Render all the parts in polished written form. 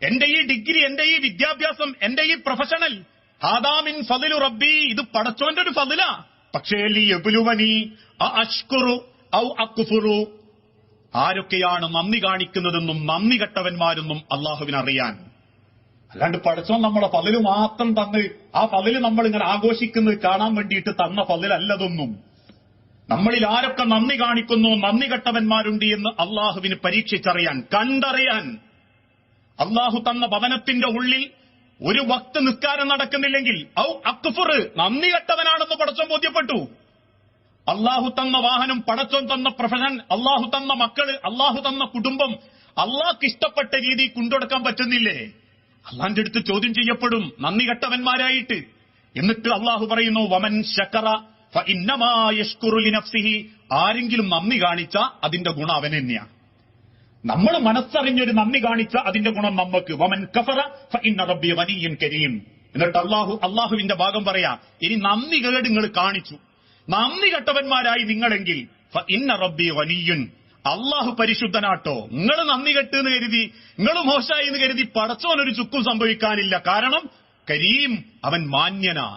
എന്റെ ഈ ഡിഗ്രി, എന്റെ ഈ വിദ്യാഭ്യാസം, എന്റെ ഈ പ്രൊഫഷണൽ, ഹാദാമിൻ ഫളിലു റബ്ബി, ഇത് പടച്ചോന്റെ ഒരു ഫളിലാ. പക്ഷേ ലിയബ്ലുവനി അഷ്കുറു ഔ അക്ഫുറു, ആരൊക്കെയാണ് നന്ദി കാണിക്കുന്നതെന്നും നന്ദി കെട്ടവന്മാരെന്നും അള്ളാഹുവിനറിയാൻ. അല്ലാണ്ട് പടച്ചോൻ നമ്മളെ ഫളില് മാത്രം തന്ന് ആ ഫളില് നമ്മൾ ഇങ്ങനെ ആഘോഷിക്കുന്നത് കാണാൻ വേണ്ടിയിട്ട് തന്ന ഫളിലല്ലതൊന്നും. നമ്മളിൽ ആരൊക്കെ നന്ദി കാണിക്കുന്നു, നന്ദി കെട്ടവന്മാരുണ്ട് എന്ന് അള്ളാഹുവിന് പരീക്ഷിച്ചറിയാൻ, കണ്ടറിയാൻ. അള്ളാഹു തന്ന ഭവനത്തിന്റെ ഉള്ളിൽ ഒരു വക്ത് നിസ്കാരം നടക്കുന്നില്ലെങ്കിൽ ഔ അക്ഫുർ, നന്ദി കെട്ടവനാണെന്ന് പടച്ചോൻ ബോധ്യപ്പെട്ടു. അള്ളാഹു തന്ന വാഹനം, പടച്ചോൻ തന്ന പ്രൊഫഷൻ, അള്ളാഹു തന്ന മക്കള്, അള്ളാഹു തന്ന കുടുംബം അള്ളാഹ്ക്ക് ഇഷ്ടപ്പെട്ട രീതി കൊണ്ടുനടക്കാൻ പറ്റുന്നില്ലേ? അള്ളാന്റെ അടുത്ത് ചോദ്യം ചെയ്യപ്പെടും നന്ദി കെട്ടവന്മാരായിട്ട്. എന്നിട്ട് അള്ളാഹു പറയുന്നു വമൻ ശകറ ഫഇന്നമാ യശ്കുറു ലിനഫ്സിഹി, ആരെങ്കിലും നന്ദി കാണിച്ച അതിന്റെ ഗുണം അവൻ തന്നെയാണ്. നമ്മൾ മനസ്സറിഞ്ഞൊരു നന്ദി കാണിച്ച അതിന്റെ ഗുണം നമുക്ക്. വമൻ കഫറ ഫഇന്ന റബ്ബി ഗനിയ്യുൻ കരീം. എന്നിട്ട് അള്ളാഹുവിന്റെ ഭാഗം പറയാ, ഇനി നന്ദി കേട് നിങ്ങൾ കാണിച്ചു, നന്ദി കെട്ടവന്മാരായി നിങ്ങളെങ്കിൽ ഫഇന്ന റബ്ബി ഗനിയ്യുൻ, അള്ളാഹു പരിശുദ്ധനാട്ടോ. നിങ്ങൾ നന്ദി കെട്ടെന്ന് കരുതി, നിങ്ങൾ മോശമായി എന്ന് കരുതി പടച്ചോനൊരു ചുക്കും സംഭവിക്കാനില്ല. കാരണം കരീം, അവൻ മാന്യനാ,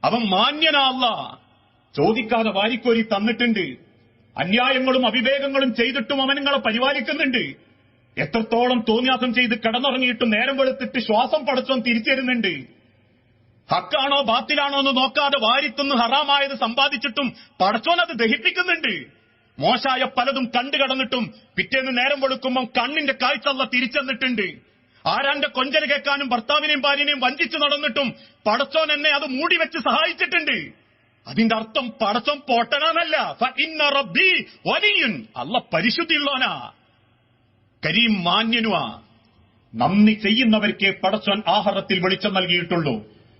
അവൻ മാന്യനാ. അല്ലാഹ് ചോദിക്കാതെ വാരിക്കോരി തന്നിട്ടുണ്ട്. അന്യായങ്ങളും അവിവേകങ്ങളും ചെയ്തിട്ടും അവൻ നിങ്ങളെ പരിപാലിക്കുന്നുണ്ട്. എത്രത്തോളം തോന്നിയാസം ചെയ്ത് കിടന്നുറങ്ങിയിട്ടും നേരം വെളുത്തിട്ട് ശ്വാസം പടച്ചോൻ തിരിച്ചരുന്നുണ്ട്. ഹക്കാണോ ബാത്തിലാണോ എന്ന് നോക്കാതെ വാരിത്തുന്ന് ഹറാമായത് സമ്പാദിച്ചിട്ടും പടച്ചോൻ അത് ദഹിപ്പിക്കുന്നുണ്ട്. മോശായ പലതും കണ്ടു കടന്നിട്ടും പിറ്റേന്ന് നേരം വെളുക്കുമ്പം കണ്ണിന്റെ കാഴ്ച അല്ലാഹ് തിരിച്ചെന്നിട്ടുണ്ട്. ആരാന്റെ കൊഞ്ചൽ കേൾക്കാനും ഭർത്താവിനെയും ഭാര്യനെയും വഞ്ചിച്ചു നടന്നിട്ടും പടച്ചോൻ എന്നെ അത് മൂടി വെച്ച് സഹായിച്ചിട്ടുണ്ട്. അതിന്റെ അർത്ഥം പടച്ചോൻ പൊട്ടനാന്നല്ല. ഫഇന്ന റബ്ബി ഗനിയ്യുൻ, അല്ലാഹ് പരിശുദ്ധിയുള്ളവനാ, കരീം മാന്യനുവാ. നന്ദി ചെയ്യുന്നവർക്കേ പടച്ചോൻ ആഖിറത്തിൽ വെളിച്ചം നൽകിയിട്ടുള്ളൂ.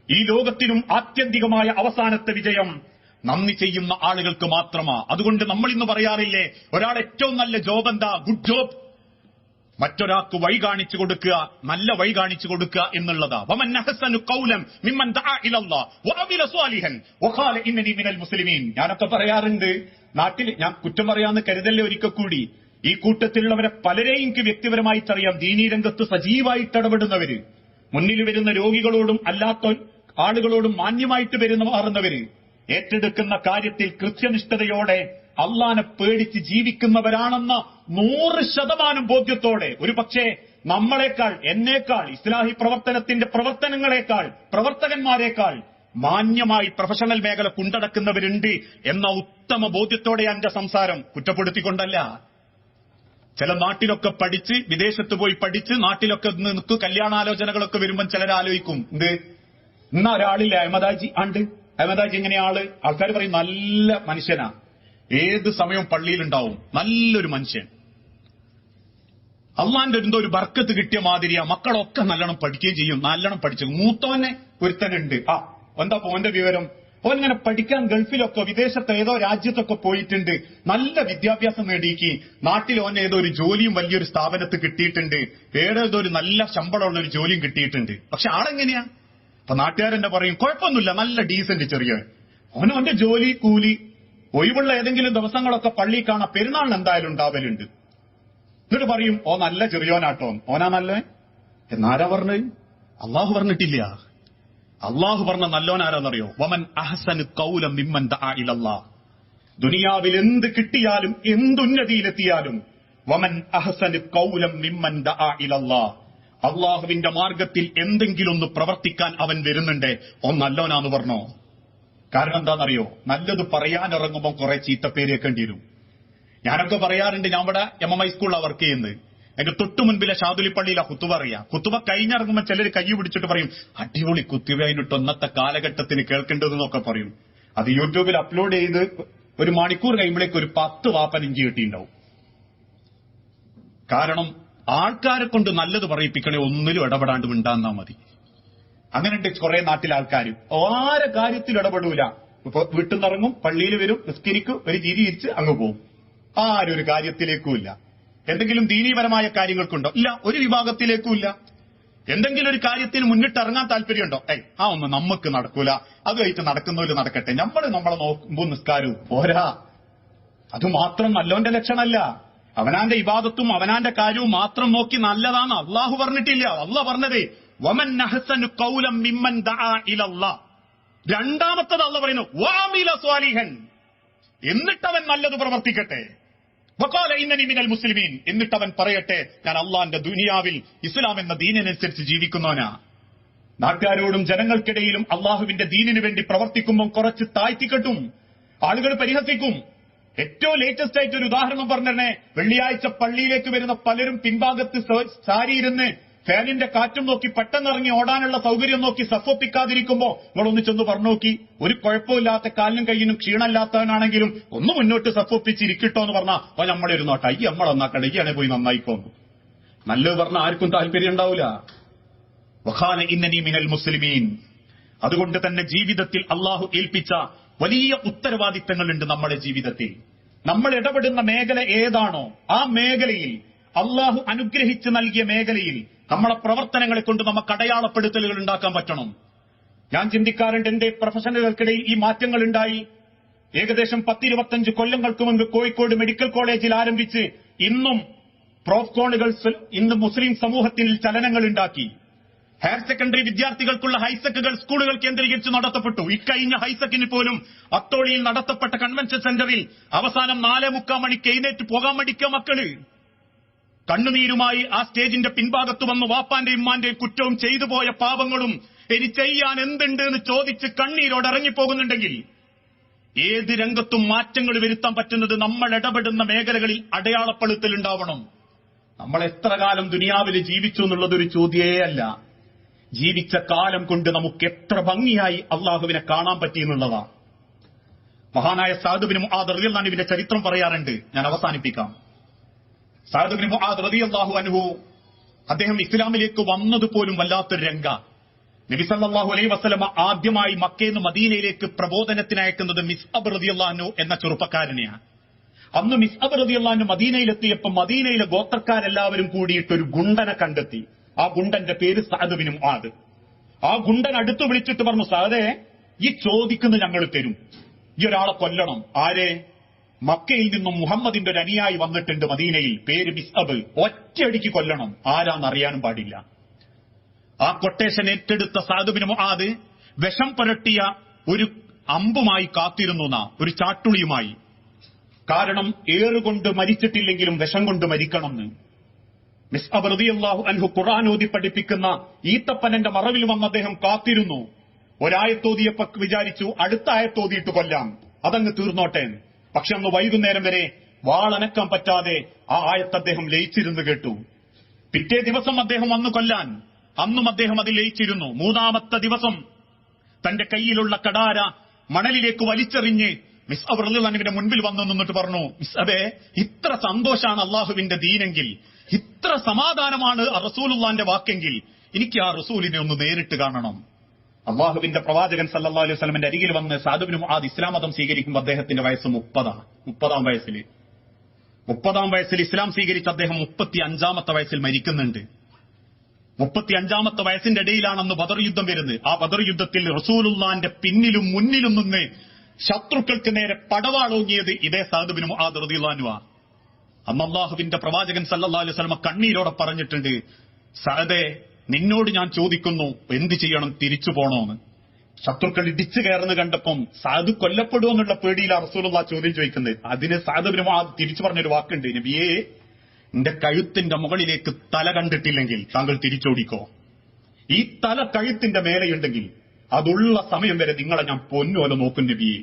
ഈ ലോകത്തിനും ആത്യന്തികമായ അവസാനത്തെ വിജയം നന്ദി ചെയ്യുന്ന ആളുകൾക്ക് മാത്രമാ. അതുകൊണ്ട് നമ്മൾ ഇന്ന് പറയാറില്ലേ, ഒരാൾ ഏറ്റവും നല്ല ജോബ് എന്താ? Good job. മറ്റൊരാൾക്ക് വഴി കാണിച്ചു കൊടുക്കുക, നല്ല വഴി കാണിച്ചു കൊടുക്കുക എന്നുള്ളതാ. വമൻ അഹ്സനു ഖൗലൻ മിമ്മൻ ദഅ ഇലല്ലാഹ് വഅമില സ്വാലിഹൻ വഖാല ഇന്നനി മിനൽ മുസ്ലിമീൻ. ഞാനൊക്കെ പറയാറുണ്ട്, നാട്ടിൽ ഞാൻ കുറ്റം പറയാന്ന് കരുതല്ലേ ഒരിക്കൽ കൂടി. ഈ കൂട്ടത്തിലുള്ളവരെ പലരെയും എനിക്ക് വ്യക്തിപരമായിട്ട് അറിയാം. ദീനീ രംഗത്ത് സജീവമായിട്ട് ഇടപെടുന്നവര്, മുന്നിൽ വരുന്ന രോഗികളോടും അല്ലാത്ത ആളുകളോടും മാന്യമായിട്ട് മാറുന്നവര്, ഏറ്റെടുക്കുന്ന കാര്യത്തിൽ കൃത്യനിഷ്ഠതയോടെ അള്ളാനെ പേടിച്ച് ജീവിക്കുന്നവരാണെന്ന 100% ബോധ്യത്തോടെ, ഒരു പക്ഷേ നമ്മളെക്കാൾ, എന്നേക്കാൾ, ഇസ്ലാഹി പ്രവർത്തനത്തിന്റെ പ്രവർത്തനങ്ങളെക്കാൾ, പ്രവർത്തകന്മാരെക്കാൾ മാന്യമായി പ്രൊഫഷണൽ മേഖല കൊണ്ടടക്കുന്നവരുണ്ട് എന്ന ഉത്തമ ബോധ്യത്തോടെ എന്റെ സംസാരം. കുറ്റപ്പെടുത്തിക്കൊണ്ടല്ല. ചില നാട്ടിലൊക്കെ പഠിച്ച്, വിദേശത്ത് പോയി പഠിച്ച് നാട്ടിലൊക്കെ നിൽക്കും, കല്യാണാലോചനകളൊക്കെ വരുമ്പോൾ ചിലരാലോചിക്കും, എന്ത് ഇന്ന ഒരാളില്ല അഹമ്മദാജി ആണ്ട്, അഹമ്മദാജി എങ്ങനെയാള്? ആൾക്കാർ പറയും നല്ല മനുഷ്യനാ, ഏത് സമയവും പള്ളിയിലുണ്ടാവും, നല്ലൊരു മനുഷ്യൻ, അള്ളാന്റെ എന്തോ ഒരു ബർക്കത്ത് കിട്ടിയ മാതിരിയാ, മക്കളൊക്കെ നല്ലോണം പഠിക്കുകയും ചെയ്യും, നല്ലോണം പഠിച്ചു. മൂത്തോനെ ഒരുത്തനുണ്ട്, എന്താ പോന്റെ വിവരം? ഓൻ ഇങ്ങനെ പഠിക്കാൻ ഗൾഫിലൊക്കെ വിദേശത്ത് ഏതോ രാജ്യത്തൊക്കെ പോയിട്ടുണ്ട്, നല്ല വിദ്യാഭ്യാസം നേടിക്ക്, നാട്ടിൽ ഓൻ ഏതോ ഒരു ജോലിയും വലിയൊരു സ്ഥാപനത്ത് കിട്ടിയിട്ടുണ്ട്, ഏതോ ഒരു നല്ല ശമ്പളമുള്ള ഒരു ജോലിയും കിട്ടിയിട്ടുണ്ട്. പക്ഷെ ആളെങ്ങനെയാ? അപ്പൊ നാട്ടുകാരെന്നെ പറയും കുഴപ്പമൊന്നുമില്ല, നല്ല ഡീസന്റ് ചെറിയ ഓന്റെ ജോലി കൂലി, ഒഴിവുള്ള ഏതെങ്കിലും ദിവസങ്ങളൊക്കെ പള്ളി കാണാൻ, പെരുന്നാളിന് എന്തായാലും ഉണ്ടാവലുണ്ട്. എന്നിട്ട് പറയും ഓ നല്ല ചെറിയോനാട്ടോ, ഓനാ നല്ല. എന്നാരാ പറഞ്ഞത്? അള്ളാഹു പറഞ്ഞിട്ടില്ല. അള്ളാഹു പറഞ്ഞ നല്ലോനാരാന്നറിയോ? വമൻ അഹ്സനു ഖൗലൻ മിമ്മൻ ദഅ ഇലല്ലാഹ്. ദുനിയാവിൽ എന്ത് കിട്ടിയാലും എന്തുന്നതിയിലെത്തിയാലും വമൻ അഹ്സനു ഖൗലൻ മിമ്മൻ ദഅ ഇലല്ലാഹ്, അള്ളാഹുവിന്റെ മാർഗത്തിൽ എന്തെങ്കിലും ഒന്ന് പ്രവർത്തിക്കാൻ അവൻ വരുന്നുണ്ട്, ഓൻ നല്ലോനാന്ന് പറഞ്ഞോ. കാരണം എന്താണെന്നറിയോ? നല്ലത് പറയാനിറങ്ങുമ്പോൾ കുറെ ചീത്തപ്പേര് കേൾക്കേണ്ടി വരും. ഞാനൊക്കെ പറയാറുണ്ട്, ഞാൻ ഇവിടെ MMI സ്കൂളിലാണ് വർക്ക് ചെയ്യുന്നത്. എന്റെ തൊട്ടു മുൻപിലെ ഷാദുലിപ്പള്ളിയിലെ കുത്തുബ അറിയാം. കുത്തുബ കഴിഞ്ഞിറങ്ങുമ്പോൾ ചിലർ കൈ പിടിച്ചിട്ട് പറയും അടിപൊളി കുത്തുബയായിട്ട് ഇന്നത്തെ കാലഘട്ടത്തിന് കേൾക്കേണ്ടതെന്നൊക്കെ പറയും. അത് യൂട്യൂബിൽ അപ്ലോഡ് ചെയ്ത് ഒരു മണിക്കൂർ കഴിയുമ്പോഴേക്ക് ഒരു 10 വാപ്പൻ ഇഞ്ചി കിട്ടിയിട്ടുണ്ടാവും. കാരണം ആൾക്കാരെ കൊണ്ട് നല്ലത് പറയിപ്പിക്കണേ, ഒന്നിലും ഇടപെടാണ്ട് മിണ്ടാന്നാ മതി. അങ്ങനെയുണ്ട് കുറെ നാട്ടിലെ ആൾക്കാർ, ആരെ കാര്യത്തിൽ ഇടപെടൂല. ഇപ്പൊ വീട്ടിൽ നിന്നിറങ്ങും, പള്ളിയിൽ വരും, നിസ്കരിക്കും, ഒരു ചിരി ഇരിച്ച് അങ്ങ് പോകും. ആരും ഒരു കാര്യത്തിലേക്കും ഇല്ല. എന്തെങ്കിലും ദീനീപരമായ കാര്യങ്ങൾക്കുണ്ടോ? ഇല്ല. ഒരു വിഭാഗത്തിലേക്കും ഇല്ല. എന്തെങ്കിലും ഒരു കാര്യത്തിന് മുന്നിട്ടിറങ്ങാൻ താല്പര്യമുണ്ടോ? ഒന്നും നമുക്ക് നടക്കൂല, അതുമായിട്ട് നടക്കുന്നവര് നടക്കട്ടെ, നമ്മളെ നോക്കുമ്പോ നിസ്കാരവും പോരാ. അതുമാത്രം നല്ലോന്റെ ലക്ഷണമല്ല. അവനാന്റെ ഇബാദത്തും അവനാന്റെ കാര്യവും മാത്രം നോക്കി നല്ലതാണ് അള്ളാഹു പറഞ്ഞിട്ടില്ല. അള്ളാഹ് പറഞ്ഞത് വമൻ അഹ്സനു ഖൗലൻ മിമ്മൻ ദഅ ഇലല്ലാഹ്. രണ്ടാമത്തത് അള്ളാഹ് പറയുന്നു വഅമില സ്വാലിഹൻ, എന്നിട്ടവൻ നല്ലത് പ്രവർത്തിക്കട്ടെ. വഖാല ഇന്നനി മിനൽ മുസ്ലിമീൻ, എന്നിട്ടവൻ പറയട്ടെ ഞാൻ അള്ളാന്റെ ദുനിയാവിൽ ഇസ്ലാം എന്ന ദീനിനനുസരിച്ച് ജീവിക്കുന്നവനാ. നാട്ടുകാരോടും ജനങ്ങൾക്കിടയിലും അള്ളാഹുവിന്റെ ദീനിനു വേണ്ടി പ്രവർത്തിക്കുമ്പോൾ കുറച്ച് താഴ്ത്തിക്കെട്ടും, ആളുകൾ പരിഹസിക്കും. ഏറ്റവും ലേറ്റസ്റ്റ് ആയിട്ട് ഒരു ഉദാഹരണം പറഞ്ഞേ, വെള്ളിയാഴ്ച പള്ളിയിലേക്ക് വരുന്ന പലരും പിൻഭാഗത്ത് ചാരിയിരുന്ന് ഫാനിന്റെ കാറ്റും നോക്കി പെട്ടെന്നിറങ്ങി ഓടാനുള്ള സൗകര്യം നോക്കി സഫൊപ്പിക്കാതിരിക്കുമ്പോ നിങ്ങളൊന്ന് ചെന്ന് പറഞ്ഞു നോക്കി, ഒരു കുഴപ്പമില്ലാത്ത കാലിനും കയ്യിനും ക്ഷീണമില്ലാത്തവനാണെങ്കിലും ഒന്ന് മുന്നോട്ട് സഫൊപ്പിച്ചിരിക്കട്ടോ എന്ന് പറഞ്ഞാൽ അപ്പൊ നമ്മളൊരു നോട്ട അയ്യ നമ്മളൊന്നാക്കണ്ട അയ്യാണെ പോയി നന്നായിക്കോന്നു. നല്ലത് പറഞ്ഞ ആർക്കും താല്പര്യം ഉണ്ടാവില്ല. വഖാല ഇന്നനി മിനൽ മുസ്ലിമീൻ. അതുകൊണ്ട് തന്നെ ജീവിതത്തിൽ അള്ളാഹു ഏൽപ്പിച്ച വലിയ ഉത്തരവാദിത്തങ്ങളുണ്ട് നമ്മുടെ ജീവിതത്തിൽ. നമ്മൾ ഇടപെടുന്ന മേഖല ഏതാണോ ആ മേഖലയിൽ, അള്ളാഹു അനുഗ്രഹിച്ച് നൽകിയ മേഖലയിൽ നമ്മളെ പ്രവർത്തനങ്ങളെ കൊണ്ട് നമുക്ക് അടയാളപ്പെടുത്തലുകൾ ഉണ്ടാക്കാൻ പറ്റണം. ഞാൻ ചിന്തിക്കാറുണ്ട്, എന്റെ പ്രൊഫഷണലുകൾക്കിടയിൽ ഈ മാറ്റങ്ങൾ ഉണ്ടായി. ഏകദേശം 10-25 കൊല്ലങ്ങൾക്ക് മുൻപ് കോഴിക്കോട് മെഡിക്കൽ കോളേജിൽ ആരംഭിച്ച് ഇന്നും പ്രോഫ്കോണുകൾ ഇന്ന് മുസ്ലിം സമൂഹത്തിൽ ചലനങ്ങൾ ഉണ്ടാക്കി. ഹയർ സെക്കൻഡറി വിദ്യാർത്ഥികൾക്കുള്ള ഹൈസെക്കുകൾ സ്കൂളുകൾ കേന്ദ്രീകരിച്ച് നടത്തപ്പെട്ടു. ഇക്കഴിഞ്ഞ ഹൈസെക്കിന് പോലും അത്തോളിയിൽ നടത്തപ്പെട്ട കൺവെൻഷൻ സെന്ററിൽ അവസാനം 4:45 മണിക്ക് എഴുന്നേറ്റ് പോകാൻ മടിക്കുക മക്കള്. കണ്ണുനീരുമായി ആ സ്റ്റേജിന്റെ പിൻഭാഗത്ത് വന്ന് വാപ്പാന്റെയും ഉമ്മാന്റെയും കുറ്റവും ചെയ്തു പോയ പാപങ്ങളും ഇനി ചെയ്യാൻ എന്തുണ്ട് എന്ന് ചോദിച്ച് കണ്ണീരോട് ഇറങ്ങിപ്പോകുന്നുണ്ടെങ്കിൽ, ഏത് രംഗത്തും മാറ്റങ്ങൾ വരുത്താൻ പറ്റുന്നത് നമ്മൾ ഇടപെടുന്ന മേഖലകളിൽ അടയാളപ്പെടുത്തൽ ഉണ്ടാവണം. നമ്മൾ എത്ര കാലം ദുനിയാവിൽ ജീവിച്ചു എന്നുള്ളതൊരു ചോദ്യേ അല്ല, ജീവിച്ച കാലം കൊണ്ട് നമുക്ക് എത്ര ഭംഗിയായി അള്ളാഹുവിനെ കാണാൻ പറ്റിയെന്നുള്ളതാണ്. മഹാനായ സഅദ് ബിൻ മുആദ് റളിയല്ലാഹു അൻഹുവിന്റെ ചരിത്രം പറയാറുണ്ട്, ഞാൻ അവസാനിപ്പിക്കാം. സഅദ് ബിൻ മുആദ് റളിയല്ലാഹു അൻഹു അദ്ദേഹം ഇസ്ലാമിലേക്ക് വന്നതുപോലും വല്ലാത്തൊരു രംഗ. നബി സല്ലല്ലാഹു അലൈഹി വസല്ലമ ആദ്യമായി മക്കയിൽ നിന്ന് മദീനയിലേക്ക് പ്രബോധനത്തിന് അയക്കുന്നത് മിസ്അബ് റളിയല്ലാഹു അൻഹു എന്ന ചെറുപ്പക്കാരനെയാണ്. അന്ന് മിസ്അബ് റളിയല്ലാഹു അൻഹു മദീനയിലെത്തിയപ്പോൾ മദീനയിലെ ഗോത്രക്കാരെല്ലാവരും കൂടിയിട്ട് ഒരു ഗുണ്ടനെ കണ്ടെത്തി. ആ ഗുണ്ടന്റെ പേര് സഅദ് ബിൻ മുആദ്. ആ ഗുണ്ടൻ അടുത്ത് വിളിച്ചിട്ട് പറഞ്ഞു, സഅദേ, ഈ ചോദിക്കുന്നത് ഞങ്ങൾ തരും, ഈ ഒരാളെ കൊല്ലണം. ആരെ? മക്കയിൽ നിന്നും മുഹമ്മദിന്റെ ഒരു അനുയായി വന്നിട്ടുണ്ട് മദീനയിൽ, പേര് മിസ്അബ്, ഒറ്റയടിക്ക് കൊല്ലണം, ആരാന്നറിയാനും പാടില്ല. ആ കൊട്ടേഷൻ ഏറ്റെടുത്ത സഅദ് ബിൻ മുആദ് വിഷം പുരട്ടിയ ഒരു അമ്പുമായി കാത്തിരുന്നു, ഒരു ചാട്ടുളിയുമായി. കാരണം ഏറുകൊണ്ട് മരിച്ചിട്ടില്ലെങ്കിലും വിഷം കൊണ്ട് മരിക്കണമെന്ന്. മിസ്അബ് റളിയല്ലാഹു അൻഹു ഖുർആൻ ഓതി പഠിപ്പിക്കുന്ന ഈത്തപ്പനന്റെ മറവിൽ വന്ന് അദ്ദേഹം കാത്തിരുന്നു. ഒരായത്തോതിയപ്പോ വിചാരിച്ചു അടുത്ത ആയത്തോതിയിട്ട് കൊല്ലാം, അതങ്ങ് തീർന്നോട്ടെ. പക്ഷെ അന്ന് വൈകുന്നേരം വരെ വാളനക്കാൻ പറ്റാതെ ആ ആയത്ത് അദ്ദേഹം ലയിച്ചിരുന്നു കേട്ടു. പിറ്റേ ദിവസം അദ്ദേഹം വന്നു കൊല്ലാൻ, അന്നും അദ്ദേഹം അതിൽ ലയിച്ചിരുന്നു. മൂന്നാമത്തെ ദിവസം തന്റെ കയ്യിലുള്ള കടാര മണലിലേക്ക് വലിച്ചെറിഞ്ഞ് മിസ്അബ് റളിയല്ലാഹു അൻഹുവിന്റെ മുൻപിൽ വന്നു നിന്നിട്ട് പറഞ്ഞു, മിസ്അബേ, ഇത്ര സന്തോഷാണ് അള്ളാഹുവിന്റെ ദീനെങ്കിൽ, ഇത്ര സമാധാനമാണ് റസൂലുള്ളാന്റെ വാക്കെങ്കിൽ, എനിക്ക് ആ റസൂലിനെ ഒന്ന് നേരിട്ട് കാണണം. അള്ളാഹുവിന്റെ പ്രവാചകൻ സല്ലല്ലാഹു അലൈഹി വസല്ലമയുടെ അരികിൽ വന്ന് സഅദ് ബിൻ മുആദ് ഇസ്ലാം മതം സ്വീകരിക്കുമ്പോൾ അദ്ദേഹത്തിന്റെ വയസ്സ് 30-ആം വയസ്സിൽ. 30-ആം വയസ്സിൽ ഇസ്ലാം സ്വീകരിച്ച അദ്ദേഹം 35-ാമത്തെ വയസ്സിൽ മരിക്കുന്നുണ്ട്. 35-ാമത്തെ വയസ്സിന്റെ ഇടയിലാണ് അന്ന് ബദർ യുദ്ധം വരുന്നത്. ആ ബദർ യുദ്ധത്തിൽ റസൂലുള്ളാന്റെ പിന്നിലും മുന്നിലും നിന്ന് ശത്രുക്കൾക്ക് നേരെ പടവാളോങ്ങിയത് ഇതേ സഅദ് ബിൻ മുആദ് റളിയല്ലാഹു അൻഹു. അന്ന് അല്ലാഹുവിന്റെ പ്രവാചകൻ സല്ലല്ലാഹു അലൈഹി വസല്ലം കണ്ണീരോടെ പറഞ്ഞിട്ടുണ്ട്, സഅദേ, നിന്നോട് ഞാൻ ചോദിക്കുന്നു, എന്ത് ചെയ്യണം, തിരിച്ചു പോണോന്ന്. ശത്രുക്കൾ ഇടിച്ചു കയറുന്ന കണ്ടപ്പം സഅദ് കൊല്ലപ്പെടുമെന്നുള്ള പേടിയിലാണ് റസൂലുള്ളാഹി ചോദ്യം ചോദിക്കുന്നത്. അതിന് സഅദ് ബിൻ മുആദ് തിരിച്ചു പറഞ്ഞൊരു വാക്കുണ്ട്, നബിയേ, എന്റെ കഴുത്തിന്റെ മുകളിലേക്ക് തല കണ്ടിട്ടില്ലെങ്കിൽ താങ്കൾ തിരിച്ചോടിക്കോ. ഈ തല കഴുത്തിന്റെ മേലെയുണ്ടെങ്കിൽ അതുള്ള സമയം വരെ നിങ്ങളെ ഞാൻ പൊന്നുപോലെ നോക്കും നബിയെ.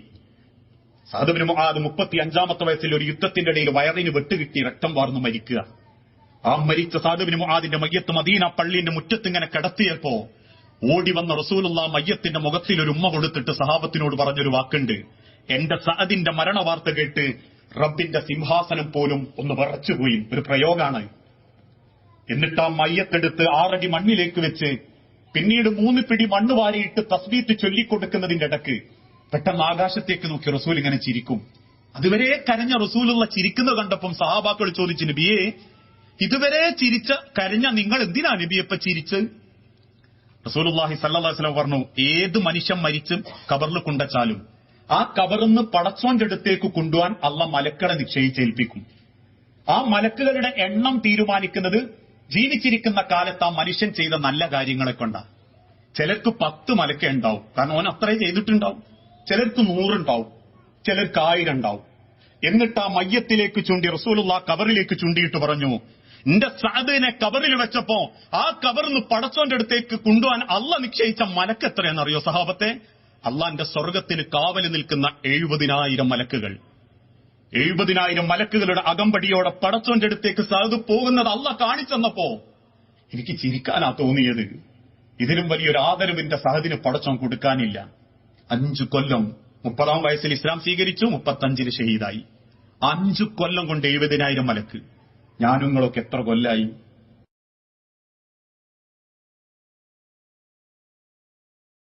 സഅദ് ബിൻ മുആദ് 35-ാമത്തെ വയസ്സിൽ ഒരു യുദ്ധത്തിന്റെ ഇടയിൽ വയറിന് വെട്ടുകിട്ടി രക്തം വാർന്നു മരിക്കുക. ആ മരിച്ച സഅദ് ബിൻ മുആദിന്റെ മയ്യത്ത് മദീന പള്ളിന്റെ മുറ്റത്തിങ്ങനെ കിടത്തിയപ്പോ ഓടി വന്ന റസൂലുള്ളാഹി മയ്യത്തിന്റെ മുഖത്തിൽ ഒരു ഉമ്മ കൊടുത്തിട്ട് സഹാബത്തിനോട് പറഞ്ഞൊരു വാക്കുണ്ട്, എന്റെ സഅദിന്റെ മരണ വാർത്ത കേട്ട് റബ്ബിന്റെ സിംഹാസനം പോലും ഒന്ന് വിറച്ചുപോയി. ഒരു പ്രയോഗമാണ്. എന്നിട്ട് ആ മയ്യത്തെടുത്ത് 6 അടി മണ്ണിലേക്ക് വെച്ച് പിന്നീട് 3 പിടി മണ്ണ് വാരിയിട്ട് തസ്ബീത്ത് ചൊല്ലിക്കൊടുക്കുന്നതിന്റെ ഇടക്ക് പെട്ടെന്ന് ആകാശത്തേക്ക് നോക്കി റസൂൽ ഇങ്ങനെ ചിരിക്കും. അതുവരെ കരഞ്ഞ റസൂലുള്ള ചിരിക്കുന്നത് കണ്ടപ്പം സഹാബാക്കൾ ചോദിച്ചു, നബിയെ, ഇതുവരെ കരഞ്ഞ നിങ്ങൾ എന്തിനാ നബിയപ്പ ചിരിച്ച്? റസൂലുള്ളാഹി സ്വല്ലല്ലാഹു അലൈഹി വസല്ലം പറഞ്ഞു, ഏത് മനുഷ്യൻ മരിച്ച് കബറിൽ കൊണ്ടുവച്ചാലും ആ കബറിന്ന് പടച്ചോന്റെ അടുത്തേക്ക് കൊണ്ടുപോകാൻ അള്ളാഹ് മലക്കളെ നിശ്ചയിച്ചേൽപ്പിക്കും. ആ മലക്കുകളുടെ എണ്ണം തീരുമാനിക്കുന്നത് ജീവിച്ചിരിക്കുന്ന കാലത്ത് ആ മനുഷ്യൻ ചെയ്ത നല്ല കാര്യങ്ങളെ കൊണ്ടാ. ചിലർക്ക് 10 മലക്കേ ഉണ്ടാവും, കാരണം ഓൻ അത്രേ ചെയ്തിട്ടുണ്ടാവും. ചിലർക്ക് 100 ഉണ്ടാവും, ചിലർക്ക് 1000 ഉണ്ടാവും. എന്നിട്ട് ആ മയ്യത്തിലേക്ക് ചൂണ്ടി റസൂലുള്ളാഹ് കബറിലേക്ക് ചൂണ്ടിയിട്ട് പറഞ്ഞു, എന്റെ സഅദിനെ കബറിൽ വെച്ചപ്പോ ആ കബറിന്ന് പടച്ചോന്റെ അടുത്തേക്ക് കൊണ്ടുപോകാൻ അള്ളാഹ് നിശ്ചയിച്ച മലക്ക് എത്രയാണെന്നറിയോ സഹാബത്തെ? അള്ളാന്റെ സ്വർഗത്തിന് കാവല് നിൽക്കുന്ന 70,000 മലക്കുകൾ. 70,000 മലക്കുകളുടെ അകമ്പടിയോടെ പടച്ചോന്റെ അടുത്തേക്ക് സഅദ് പോകുന്നത് അള്ളാഹ് കാണിച്ചെന്നപ്പോ എനിക്ക് ചിരിക്കാനാ തോന്നിയത്. ഇതിലും വലിയൊരു ആദരവിന്റെ സഅദിന് പടച്ചോൻ കൊടുക്കാനില്ല. 5 കൊല്ലം, 30-ാം വയസ്സിൽ ഇസ്ലാം സ്വീകരിച്ചു, 35-ൽ ഷഹീദായി. 5 കൊല്ലം കൊണ്ട് 70,000 മലക്ക്. ഞാനും നിങ്ങളൊക്കെ എത്ര കൊല്ലായി?